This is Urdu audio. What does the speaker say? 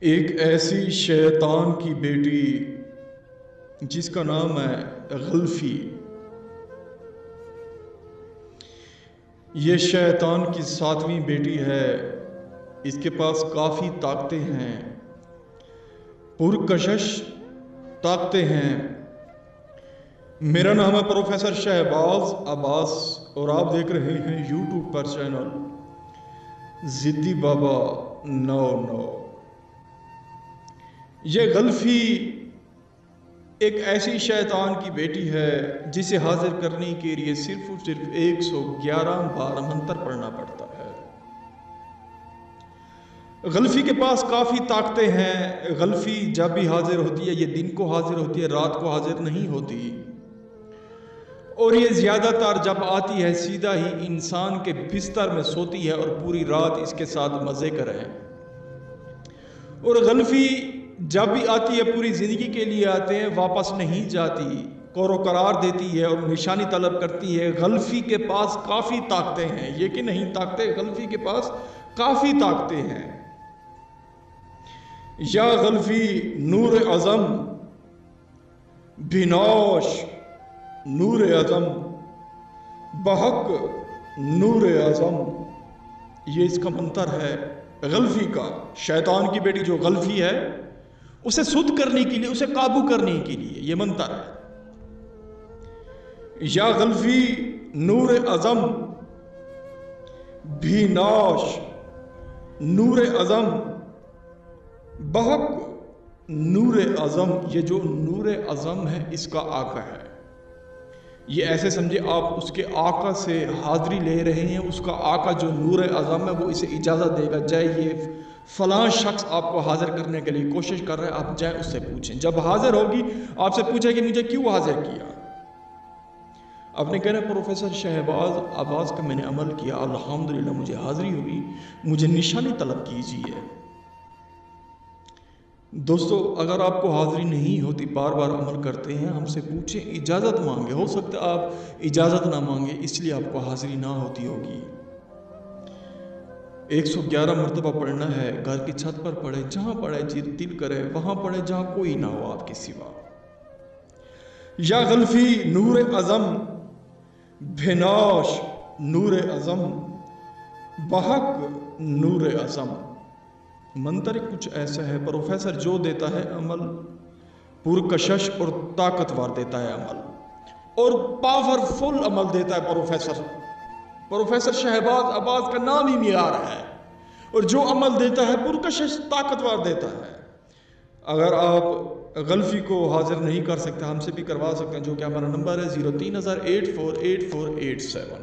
ایک ایسی شیطان کی بیٹی جس کا نام ہے غلفی. یہ شیطان کی 7ویں بیٹی ہے. اس کے پاس کافی طاقتیں ہیں، پرکشش طاقتیں ہیں. میرا نام ہے پروفیسر شہباز عباس اور آپ دیکھ رہے ہیں یوٹیوب پر چینل ضدی بابا 99. یہ غلفی ایک ایسی شیطان کی بیٹی ہے جسے حاضر کرنے کے لیے صرف 111 بار منتر پڑھنا پڑتا ہے. غلفی کے پاس کافی طاقتیں ہیں. غلفی جب بھی حاضر ہوتی ہے یہ دن کو حاضر ہوتی ہے، رات کو حاضر نہیں ہوتی. اور یہ زیادہ تر جب آتی ہے سیدھا ہی انسان کے بستر میں سوتی ہے اور پوری رات اس کے ساتھ مزے کریں. اور غلفی جب بھی آتی ہے پوری زندگی کے لیے آتے ہیں، واپس نہیں جاتی، کور و قرار دیتی ہے اور نشانی طلب کرتی ہے. غلفی کے پاس کافی طاقتیں ہیں، یہ کہ نہیں طاقتیں، غلفی کے پاس کافی طاقتیں ہیں. یا غلفی نور اعظم بیناش نور اعظم بحق نور اعظم، یہ اس کا منتر ہے غلفی کا. شیطان کی بیٹی جو غلفی ہے اسے سدھ کرنے کے لیے، اسے قابو کرنے کے لیے یہ منتر ہے. یا غلفی نور اعظم بیناش نور اعظم بحق نور اعظم. یہ جو نور اعظم ہے اس کا آقا ہے. یہ ایسے سمجھے آپ اس کے آقا سے حاضری لے رہے ہیں. اس کا آقا جو نور اعظم ہے وہ اسے اجازت دے گا، جائے یہ فلاں شخص آپ کو حاضر کرنے کے لیے کوشش کر رہے ہیں، آپ جائیں اس سے پوچھیں. جب حاضر ہوگی آپ سے پوچھے کہ مجھے کیوں حاضر کیا؟ آپ نے کہنا پروفیسر شہباز عباس کا میں نے عمل کیا، الحمدللہ مجھے حاضری ہوئی، مجھے نشانی طلب کیجیے. دوستو اگر آپ کو حاضری نہیں ہوتی، بار بار عمل کرتے ہیں، ہم سے پوچھیں، اجازت مانگے. ہو سکتا ہے آپ اجازت نہ مانگے اس لیے آپ کو حاضری نہ ہوتی ہوگی. 111 مرتبہ پڑھنا ہے. گھر کی چھت پر پڑھے، جہاں پڑھے دل کرے وہاں پڑھے، جہاں کوئی نہ ہو آپ کے سوا. یا غلفی نور اعظم بیناش نور اعظم بحق نور اعظم. منتر کچھ ایسا ہے پروفیسر جو دیتا ہے عمل پرکشش اور طاقتور دیتا ہے عمل، اور پاورفل عمل دیتا ہے. پروفیسر شہباز عباس کا نام ہی معیار ہے، اور جو عمل دیتا ہے پرکشش طاقتور دیتا ہے. اگر آپ غلفی کو حاضر نہیں کر سکتے ہم سے بھی کروا سکتے ہیں، جو کہ ہمارا نمبر ہے 03,084,84,87.